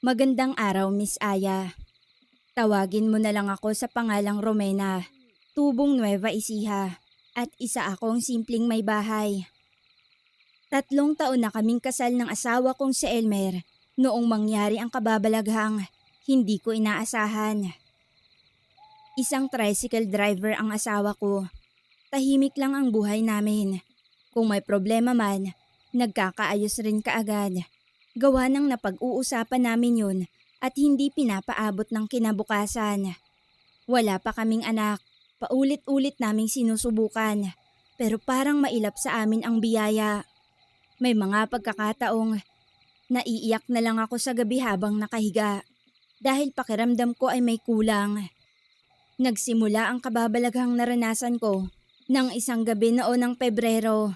Magandang araw, Miss Aya. Tawagin mo na lang ako sa pangalang Romena, tubong Nueva Ecija, at isa akong simpleng may bahay. 3 taon na kaming kasal ng asawa kong si Elmer noong mangyari ang kababalaghang hindi ko inaasahan. Isang tricycle driver ang asawa ko. Tahimik lang ang buhay namin. Kung may problema man, nagkakaayos rin kaagad. Gawa ng napag-uusapan namin yun at hindi pinapaabot ng kinabukasan. Wala pa kaming anak, paulit-ulit naming sinusubukan. Pero parang mailap sa amin ang biyaya. May mga pagkakataong naiiyak na lang ako sa gabi habang nakahiga dahil pakiramdam ko ay may kulang. Nagsimula ang kababalaghang naranasan ko ng isang gabi noon ng Pebrero.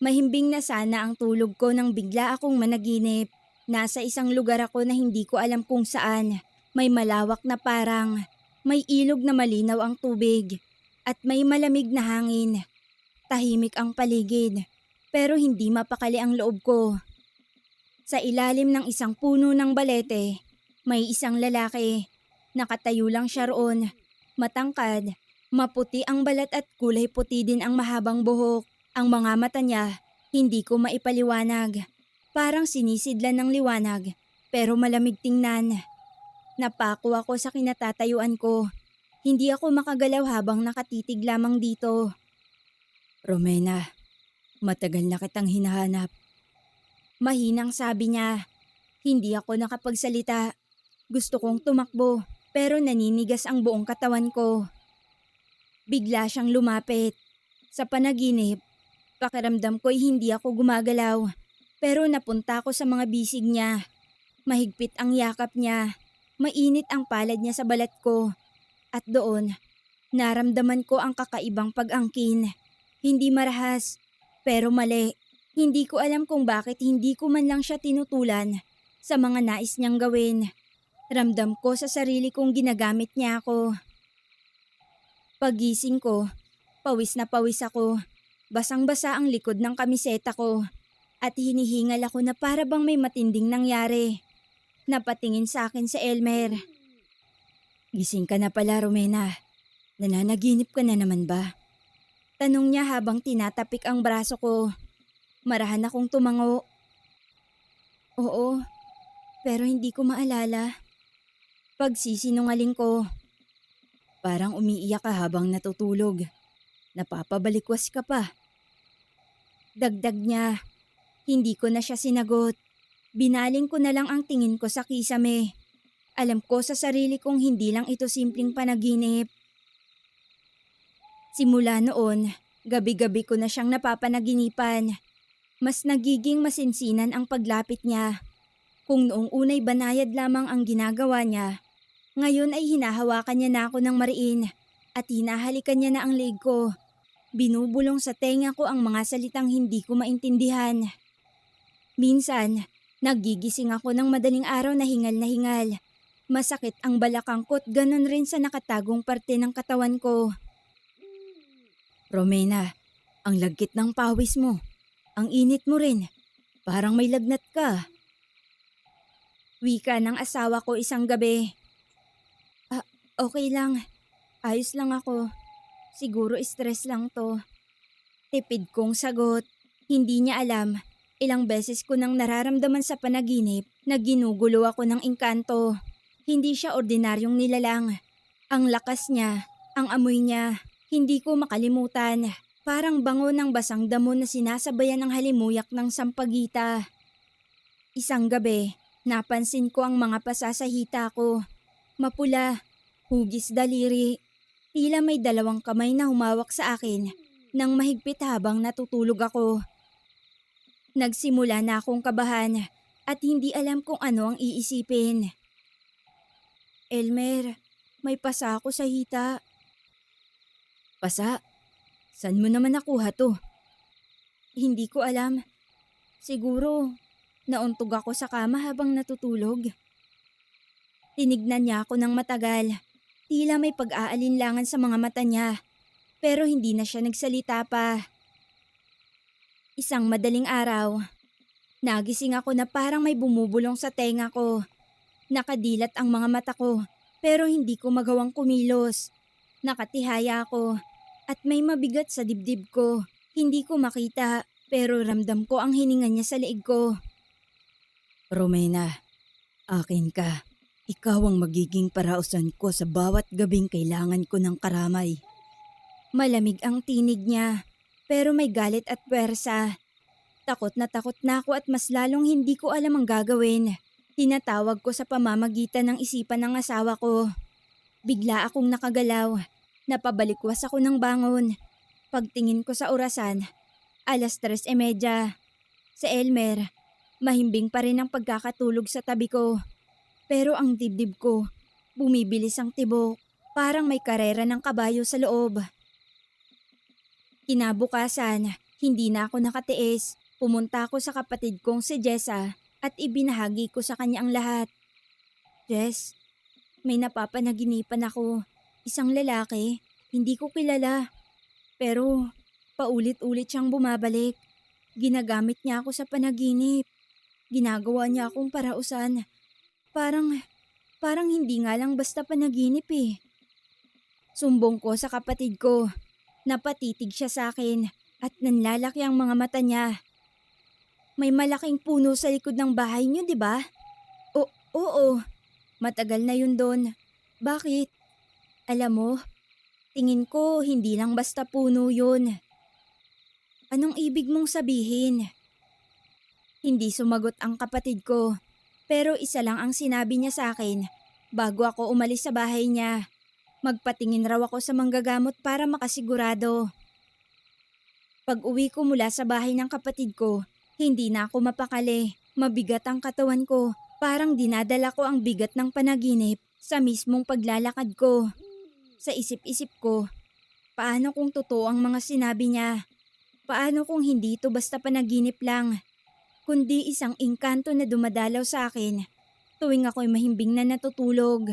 Mahimbing na sana ang tulog ko nang bigla akong managinip. Nasa isang lugar ako na hindi ko alam kung saan. May malawak na parang, may ilog na malinaw ang tubig, at may malamig na hangin. Tahimik ang paligid, pero hindi mapakali ang loob ko. Sa ilalim ng isang puno ng balete, may isang lalaki. Nakatayo lang siya roon. Matangkad, maputi ang balat at kulay puti din ang mahabang buhok. Ang mga mata niya, hindi ko maipaliwanag. Parang sinisidlan ng liwanag, pero malamig tingnan. Napako ako sa kinatatayuan ko. Hindi ako makagalaw habang nakatitig lamang dito. Romena, matagal na kitang hinahanap. Mahinang sabi niya. Hindi ako nakapagsalita. Gusto kong tumakbo, pero naninigas ang buong katawan ko. Bigla siyang lumapit. Sa panaginip, pakiramdam ko'y hindi ako gumagalaw. Pero napunta ako sa mga bisig niya. Mahigpit ang yakap niya. Mainit ang palad niya sa balat ko. At doon, naramdaman ko ang kakaibang pag-angkin. Hindi marahas, pero mali. Hindi ko alam kung bakit hindi ko man lang siya tinutulan sa mga nais niyang gawin. Ramdam ko sa sarili kong ginagamit niya ako. Pagising ko, pawis na pawis ako. Basang-basa ang likod ng kamiseta ko. At hinihingal ako na para bang may matinding nangyari. Napatingin sa akin si Elmer. Gising ka na pala, Romena. Nananaginip ka na naman ba? Tanong niya habang tinatapik ang braso ko. Marahan akong tumango. Oo, pero hindi ko maalala. Pagsisinungaling ko. Parang umiiyak ka habang natutulog. Napapabalikwas ka pa. Dagdag niya. Hindi ko na siya sinagot. Binaling ko na lang ang tingin ko sa kisame. Alam ko sa sarili kong hindi lang ito simpleng panaginip. Simula noon, gabi-gabi ko na siyang napapanaginipan. Mas nagiging masinsinan ang paglapit niya. Kung noong unay banayad lamang ang ginagawa niya, ngayon ay hinahawakan niya na ako ng mariin at hinahalikan niya na ang leg ko. Binubulong sa tenga ko ang mga salitang hindi ko maintindihan. Minsan, nagigising ako ng madaling araw na hingal. Masakit ang balakang ko't ganon rin sa nakatagong parte ng katawan ko. Romena, ang lagkit ng pawis mo. Ang init mo rin. Parang may lagnat ka. Wika ng asawa ko isang gabi. Okay lang. Ayos lang ako. Siguro stress lang to. Tipid kong sagot. Hindi niya alam. Ilang beses ko nang nararamdaman sa panaginip na ginugulo ako ng engkanto. Hindi siya ordinaryong nilalang. Ang lakas niya, ang amoy niya, hindi ko makalimutan. Parang bango ng basang damo na sinasabayan ng halimuyak ng sampagita. Isang gabi, napansin ko ang mga pasa sa hita ko. Mapula, hugis daliri. Tila may 2 kamay na humawak sa akin nang mahigpit habang natutulog ako. Nagsimula na akong kabahan at hindi alam kung ano ang iisipin. Elmer, may pasa ako sa hita. Pasa? Saan mo naman nakuha to? Hindi ko alam. Siguro, nauntog ako sa kama habang natutulog. Tinignan niya ako ng matagal. Tila may pag-aalinlangan sa mga mata niya. Pero hindi na siya nagsalita pa. Isang madaling araw, nagising ako na parang may bumubulong sa tenga ko. Nakadilat ang mga mata ko pero hindi ko magawang kumilos. Nakatihaya ako at may mabigat sa dibdib ko. Hindi ko makita pero ramdam ko ang hininga niya sa leeg ko. Romena, akin ka. Ikaw ang magiging parausan ko sa bawat gabing kailangan ko ng karamay. Malamig ang tinig niya pero may galit at puwersa. Takot na ako at mas lalong hindi ko alam ang gagawin. Tinatawag ko sa pamamagitan ng isipan ng asawa ko. Bigla akong nakagalaw. Napabalikwas ako ng bangon. Pagtingin ko sa orasan, 3:30. Sa Elmer, mahimbing pa rin ang pagkakatulog sa tabi ko. Pero ang dibdib ko, bumibilis ang tibok. Parang may karera ng kabayo sa loob. Kinabukasan, hindi na ako nakatiis. Pumunta ako sa kapatid kong si Jessa at ibinahagi ko sa kanya ang lahat. Jess, may napapanaginipan ako. Isang lalaki, hindi ko kilala. Pero paulit-ulit siyang bumabalik. Ginagamit niya ako sa panaginip. Ginagawa niya akong parausan. Parang hindi nga lang basta panaginip eh. Sumbong ko sa kapatid ko. Napatitig siya sa akin at nanlalaki ang mga mata niya. May malaking puno sa likod ng bahay niyo, di ba? Oo. Matagal na yun doon. Bakit? Alam mo, tingin ko hindi lang basta puno yun. Anong ibig mong sabihin? Hindi sumagot ang kapatid ko. Pero isa lang ang sinabi niya sa akin bago ako umalis sa bahay niya. Magpatingin raw ako sa manggagamot para makasigurado. Pag-uwi ko mula sa bahay ng kapatid ko, hindi na ako mapakali. Mabigat ang katawan ko. Parang dinadala ko ang bigat ng panaginip sa mismong paglalakad ko. Sa isip-isip ko, paano kung totoo ang mga sinabi niya? Paano kung hindi ito basta panaginip lang? Kundi isang engkanto na dumadalaw sa akin tuwing ako'y mahimbing na natutulog.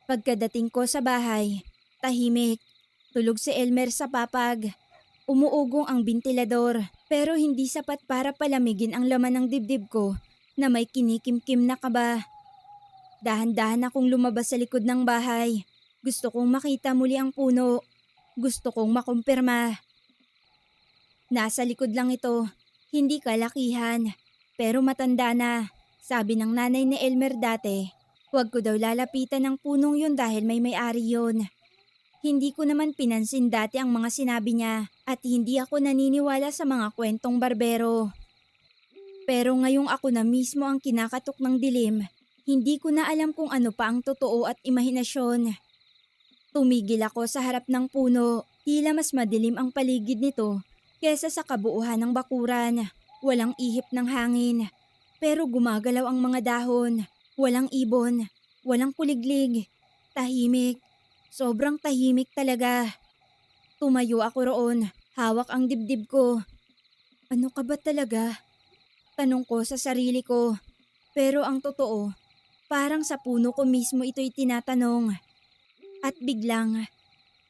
Pagkadating ko sa bahay, tahimik. Tulog si Elmer sa papag. Umuugong ang bentilador pero hindi sapat para palamigin ang laman ng dibdib ko na may kinikimkim na kaba. Dahan-dahan akong lumabas sa likod ng bahay. Gusto kong makita muli ang puno. Gusto kong makumpirma. Nasa likod lang ito. Hindi kalakihan, pero matanda na. Sabi ng nanay ni Elmer dati, huwag ko daw lalapitan ng punong yun dahil may-ari yun. Hindi ko naman pinansin dati ang mga sinabi niya at hindi ako naniniwala sa mga kwentong barbero. Pero ngayong ako na mismo ang kinakatok ng dilim, hindi ko na alam kung ano pa ang totoo at imahinasyon. Tumigil ako sa harap ng puno, tila mas madilim ang paligid nito kesa sa kabuuhan ng bakuran. Walang ihip ng hangin, pero gumagalaw ang mga dahon. Walang ibon, walang kuliglig. Tahimik, sobrang tahimik talaga. Tumayo ako roon, hawak ang dibdib ko. Ano ka ba talaga? Tanong ko sa sarili ko. Pero ang totoo, parang sa puno ko mismo ito'y tinatanong. At biglang,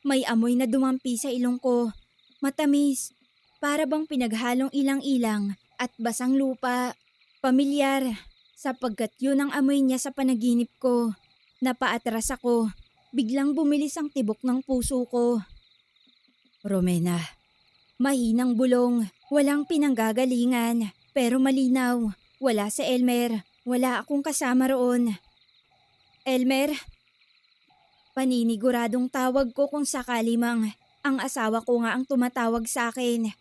may amoy na dumampi sa ilong ko. Matamis. Para bang pinaghalong ilang-ilang at basang lupa. Pamilyar, sapagkat yun ang amoy niya sa panaginip ko. Napaatras ako, biglang bumilis ang tibok ng puso ko. Romena, mahinang bulong, walang pinanggagalingan, pero malinaw. Wala si Elmer, wala akong kasama roon. Elmer? Paniniguradong tawag ko kung sakali mang ang asawa ko nga ang tumatawag sa akin.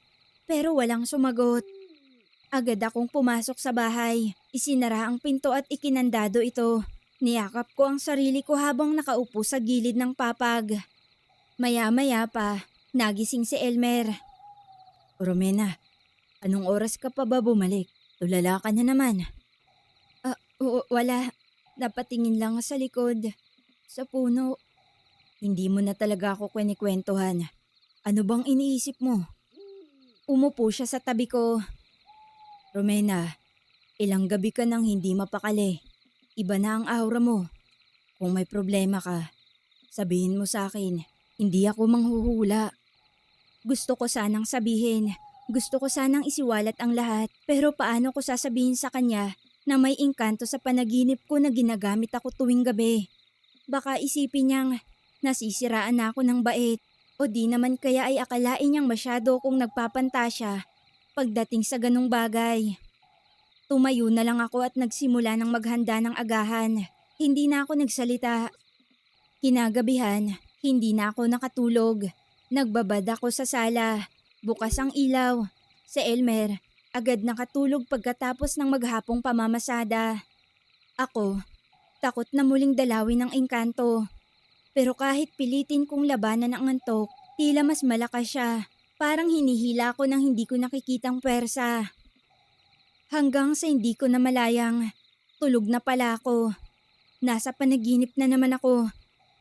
Pero walang sumagot. Agad akong pumasok sa bahay. Isinara ang pinto at ikinandado ito. Niyakap ko ang sarili ko habang nakaupo sa gilid ng papag. Maya-maya pa, nagising si Elmer. Romena, anong oras ka pa ba bumalik? Tulala ka na naman. Wala. Napatingin lang sa likod. Sa puno. Hindi mo na talaga ako kwenikwentuhan. Ano bang iniisip mo? Umupo siya sa tabi ko. Romena, ilang gabi ka nang hindi mapakali. Iba na ang aura mo. Kung may problema ka, sabihin mo sa akin. Hindi ako manghuhula. Gusto ko sanang sabihin. Gusto ko sanang isiwalat ang lahat. Pero paano ko sasabihin sa kanya na may engkanto sa panaginip ko na ginagamit ako tuwing gabi. Baka isipin niyang nasisiraan na ako ng bait o di naman kaya ay akalain niyang masyado kong nagpapantasya pagdating sa ganong bagay. Tumayo na lang ako at nagsimula ng maghanda ng agahan. Hindi na ako nagsalita. Kinagabihan, hindi na ako nakatulog. Nagbabad ako sa sala. Bukas ang ilaw. Si Elmer, agad nakatulog pagkatapos ng maghapong pamamasada. Ako, takot na muling dalawin ng engkanto. Pero kahit pilitin kong labanan ang antok, tila mas malakas siya. Parang hinihila ko nang hindi ko nakikitang pwersa. Hanggang sa hindi ko na malayang, tulog na pala ako. Nasa panaginip na naman ako.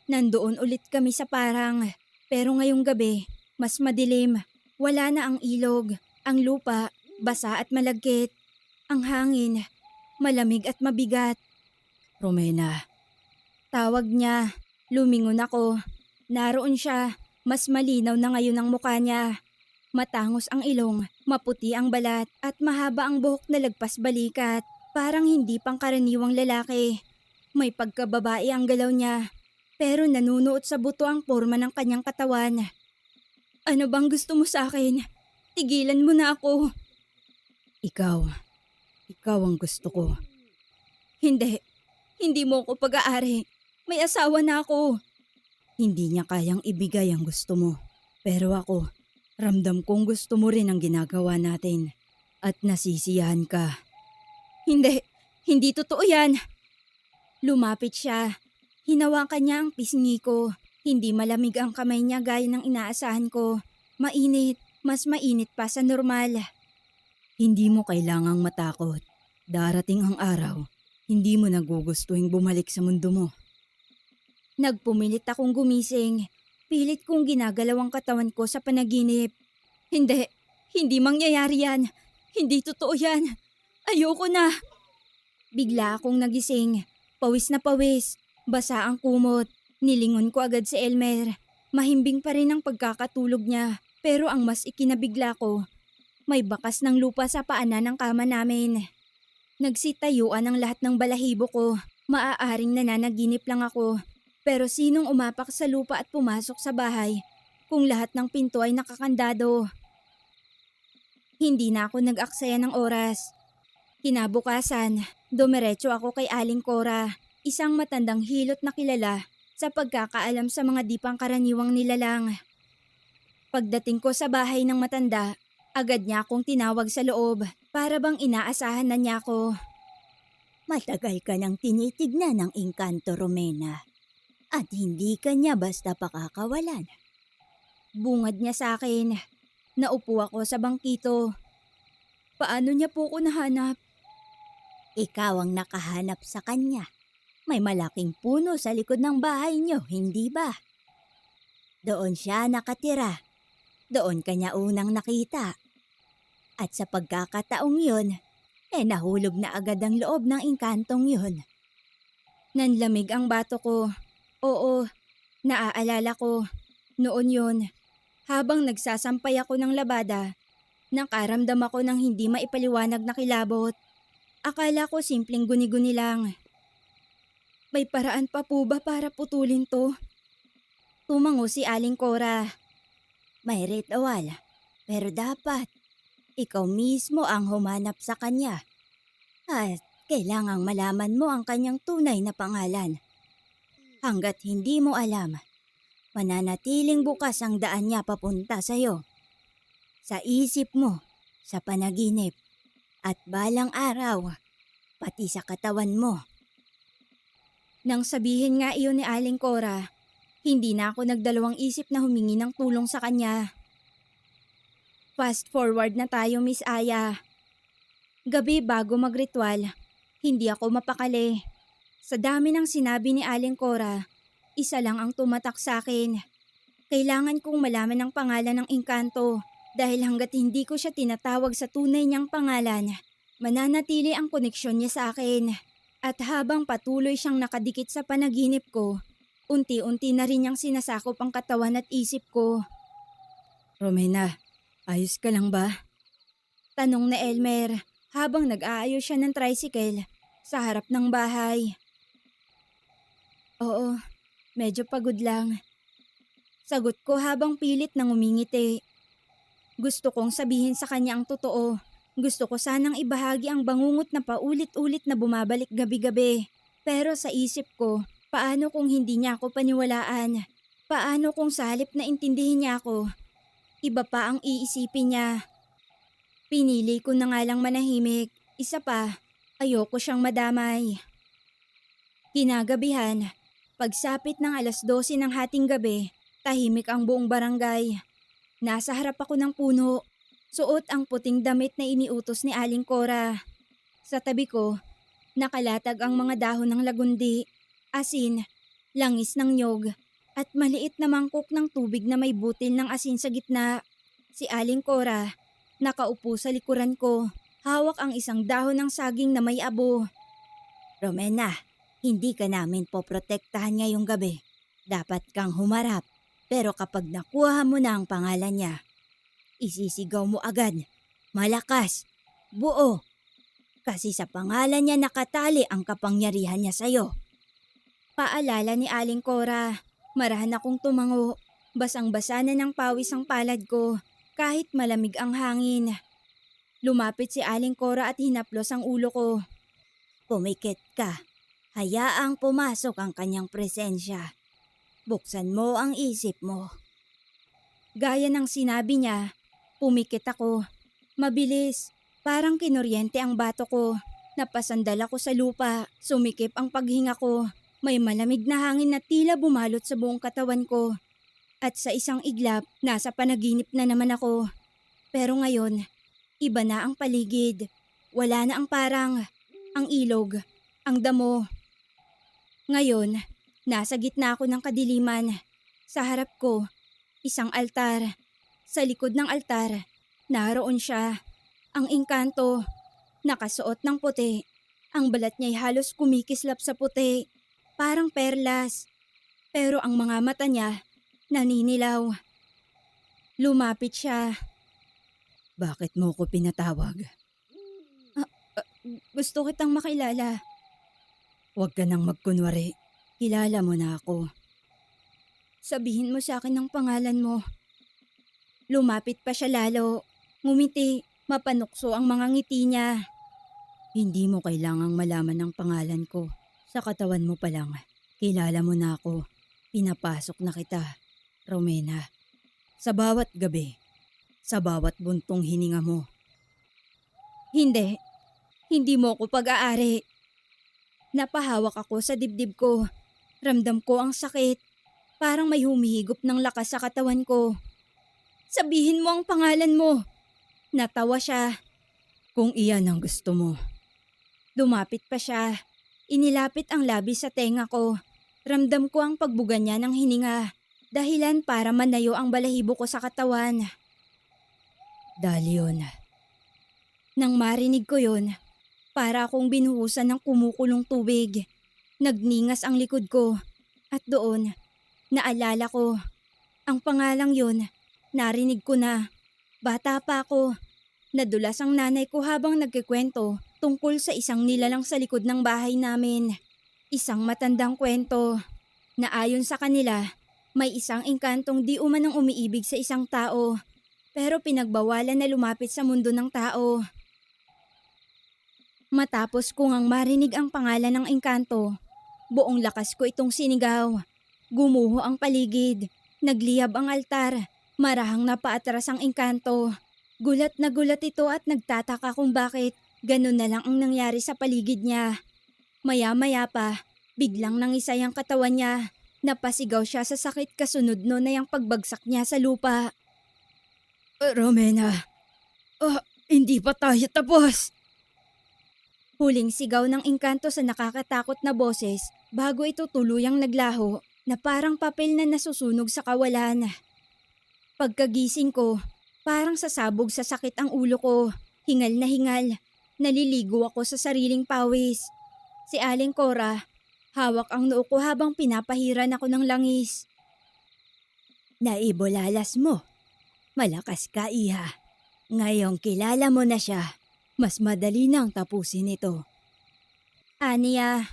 Nandoon ulit kami sa parang. Pero ngayong gabi, mas madilim. Wala na ang ilog, ang lupa, basa at malagkit. Ang hangin, malamig at mabigat. Romena. Tawag niya. Lumingon ako. Naroon siya. Mas malinaw na ngayon ang mukha niya. Matangos ang ilong, maputi ang balat at mahaba ang buhok na lagpas balikat. Parang hindi pangkaraniwang lalaki. May pagkababae ang galaw niya. Pero nanunuot sa buto ang porma ng kanyang katawan. Ano bang gusto mo sa akin? Tigilan mo na ako. Ikaw ang gusto ko. Hindi mo ako pag-aari. May asawa na ako. Hindi niya kayang ibigay ang gusto mo. Pero ako, ramdam kong gusto mo rin ang ginagawa natin. At nasisiyahan ka. Hindi totoo yan. Lumapit siya. Hinawakan niya ang pisngi ko. Hindi malamig ang kamay niya gaya ng inaasahan ko. Mainit, mas mainit pa sa normal. Hindi mo kailangang matakot. Darating ang araw, hindi mo nagugustuhing bumalik sa mundo mo. Nagpumilit akong gumising. Pilit kong ginagalaw ang katawan ko sa panaginip. Hindi mangyayari yan. Hindi totoo yan. Ayoko na. Bigla akong nagising. Pawis na pawis. Basa ang kumot. Nilingon ko agad si Elmer. Mahimbing pa rin ang pagkakatulog niya. Pero ang mas ikinabigla ko, may bakas ng lupa sa paanan ng kama namin. Nagsitayuan ang lahat ng balahibo ko. Maaaring nananaginip lang ako. Pero sinong umapak sa lupa at pumasok sa bahay kung lahat ng pinto ay nakakandado? Hindi na ako nag-aksaya ng oras. Kinabukasan, dumiretso ako kay Aling Cora, isang matandang hilot na kilala sa pagkakaalam sa mga di pangkaraniwang nilalang. Pagdating ko sa bahay ng matanda, agad niya akong tinawag sa loob para bang inaasahan na niya ako. Matagal ka nang tinitignan ng engkanto, Romena. At hindi ka niya basta pakakawalan. Bungad niya sa akin. Naupo ako sa bangkito. Paano niya po ko nahanap? Ikaw ang nakahanap sa kanya. May malaking puno sa likod ng bahay niyo, hindi ba? Doon siya nakatira. Doon kanya unang nakita. At sa pagkakataong yun, nahulog na agad ang loob ng engkantong yun. Nanlamig ang bato ko. Oo, naaalala ko. Noon yun, habang nagsasampay ako ng labada, nakaramdam ako ng hindi maipaliwanag na kilabot. Akala ko simpleng guni-guni lang. May paraan pa po ba para putulin to? Tumango si Aling Cora. May ritual, pero dapat ikaw mismo ang humanap sa kanya. At kailangang malaman mo ang kanyang tunay na pangalan. Hanggat hindi mo alam, mananatiling bukas ang daan niya papunta sa'yo. Sa isip mo, sa panaginip, at balang araw, pati sa katawan mo. Nang sabihin nga iyon ni Aling Cora, hindi na ako nagdalawang isip na humingi ng tulong sa kanya. Fast forward na tayo, Miss Aya. Gabi bago magritual, hindi ako mapakali. Sa dami ng sinabi ni Aling Cora, isa lang ang tumatak sa akin. Kailangan kong malaman ang pangalan ng engkanto dahil hanggat hindi ko siya tinatawag sa tunay niyang pangalan, mananatili ang koneksyon niya sa akin. At habang patuloy siyang nakadikit sa panaginip ko, unti-unti na rin niyang sinasakop ang katawan at isip ko. Romena, ayos ka lang ba? Tanong na Elmer habang nag-aayos siya ng tricycle sa harap ng bahay. Oo, medyo pagod lang. Sagot ko habang pilit nang umingiti. Gusto kong sabihin sa kanya ang totoo. Gusto ko sanang ibahagi ang bangungot na paulit-ulit na bumabalik gabi-gabi. Pero sa isip ko, paano kung hindi niya ako paniwalaan? Paano kung sa halip na intindihin niya ako, iba pa ang iisipin niya? Pinili ko na nga lang manahimik. Isa pa, ayoko siyang madamay. Kinagabihan, pagsapit ng 12:00 ng hating gabi, tahimik ang buong barangay. Nasa harap ako ng puno, suot ang puting damit na iniutos ni Aling Cora. Sa tabi ko, nakalatag ang mga dahon ng lagundi, asin, langis ng nyog, at maliit na mangkok ng tubig na may butil ng asin sa gitna. Si Aling Cora, nakaupo sa likuran ko, hawak ang isang dahon ng saging na may abo. Romena, hindi ka namin poprotektahan ngayong gabi. Dapat kang humarap. Pero kapag nakuha mo na ang pangalan niya, isisigaw mo agad. Malakas. Buo. Kasi sa pangalan niya nakatali ang kapangyarihan niya sa'yo. Paalala ni Aling Cora. Marahan akong tumango. Basang-basa na ng pawis ang palad ko. Kahit malamig ang hangin. Lumapit si Aling Cora at hinaplos ang ulo ko. Pumikit ka. Hayaang pumasok ang kanyang presensya. Buksan mo ang isip mo. Gaya ng sinabi niya, pumikit ako. Mabilis, parang kinuryente ang bato ko. Napasandal ako sa lupa, sumikip ang paghinga ko. May malamig na hangin na tila bumalot sa buong katawan ko. At sa isang iglap, nasa panaginip na naman ako. Pero ngayon, iba na ang paligid. Wala na ang parang, ang ilog, ang damo. Ngayon, nasa gitna ako ng kadiliman. Sa harap ko, isang altar. Sa likod ng altar, naroon siya. Ang engkanto, nakasuot ng puti. Ang balat niya'y halos kumikislap sa puti, parang perlas. Pero ang mga mata niya, naninilaw. Lumapit siya. Bakit mo ko pinatawag? Gusto kitang makilala. Huwag ka nang magkunwari. Kilala mo na ako. Sabihin mo sa akin ang pangalan mo. Lumapit pa siya lalo. Ngumiti, mapanukso ang mga ngiti niya. Hindi mo kailangang malaman ang pangalan ko. Sa katawan mo pa lang, kilala mo na ako. Pinapasok na kita, Romena. Sa bawat gabi, sa bawat buntong hininga mo. Hindi. Hindi mo ko pag-aari. Napahawak ako sa dibdib ko. Ramdam ko ang sakit. Parang may humihigop ng lakas sa katawan ko. Sabihin mo ang pangalan mo. Natawa siya. Kung iyan ang gusto mo. Lumapit pa siya. Inilapit ang labi sa tenga ko. Ramdam ko ang pagbuga niya ng hininga. Dahilan para manayo ang balahibo ko sa katawan. Dalion. Nang marinig ko yon, para akong binuhusan ng kumukulong tubig. Nagningas ang likod ko. At doon, naalala ko. Ang pangalang yon, narinig ko na. Bata pa ako. Nadulas ang nanay ko habang nagkikwento tungkol sa isang nilalang sa likod ng bahay namin. Isang matandang kwento na ayon sa kanila, may isang engkantong di umanong umiibig sa isang tao. Pero pinagbawalan na lumapit sa mundo ng tao. Matapos ko ngang marinig ang pangalan ng engkanto, buong lakas ko itong sinigaw. Gumuho ang paligid, nagliyab ang altar, marahang napaatras ang engkanto. Gulat na gulat ito at nagtataka kung bakit ganun na lang ang nangyari sa paligid niya. Maya-maya pa, biglang nangisay ang katawan niya. Napasigaw siya sa sakit kasunod no na yung pagbagsak niya sa lupa. Romena, hindi pa tayo tapos. Huling sigaw ng engkanto sa nakakatakot na boses bago ito tuluyang naglaho na parang papel na nasusunog sa kawalan. Pagkagising ko, parang sasabog sa sakit ang ulo ko. Hingal na hingal. Naliligo ako sa sariling pawis. Si Aling Cora, hawak ang noo ko habang pinapahiran ako ng langis. Naibolalas mo. Malakas ka, iha. Ngayong kilala mo na siya, mas madali nang tapusin ito. Aniya,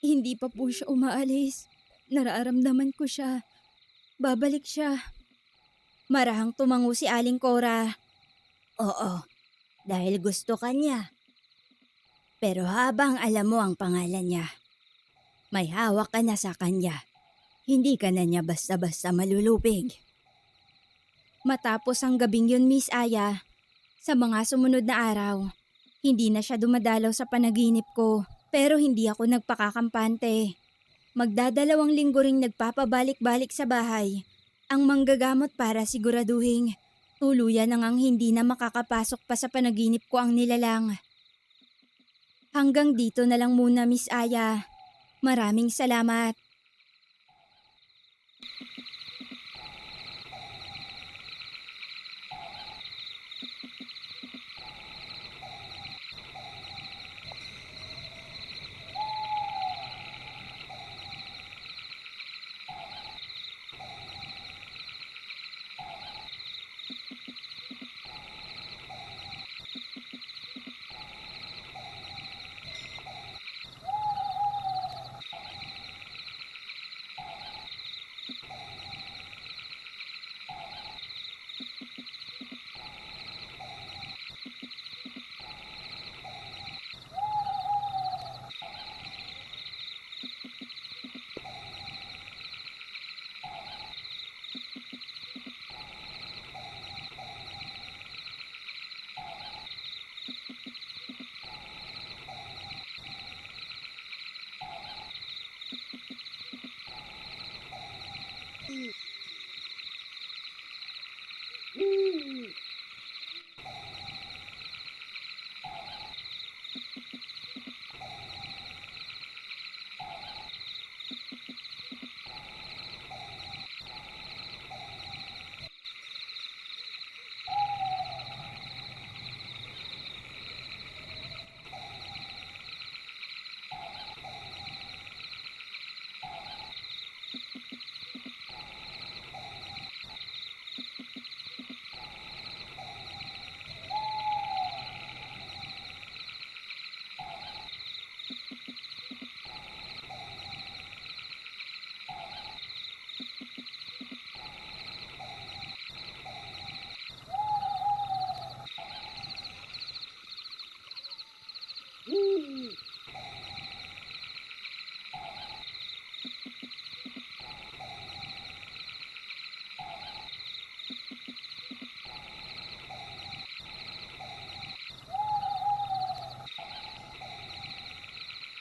hindi pa po siya umaalis. Nararamdaman ko siya. Babalik siya. Marahang tumango si Aling Cora. Oo, dahil gusto ka niya. Pero habang alam mo ang pangalan niya, may hawak ka na sa kanya. Hindi ka na niya basta-basta malulupig. Matapos ang gabing yun, Miss Aya, sa mga sumunod na araw, hindi na siya dumadalaw sa panaginip ko. Pero hindi ako nagpakakampante. Magdadalawang linggo ring nagpapabalik-balik sa bahay ang manggagamot para siguraduhin tuluyan na ngang hindi na makakapasok pa sa panaginip ko ang nilalang. Hanggang dito na lang muna, Miss Aya. Maraming salamat.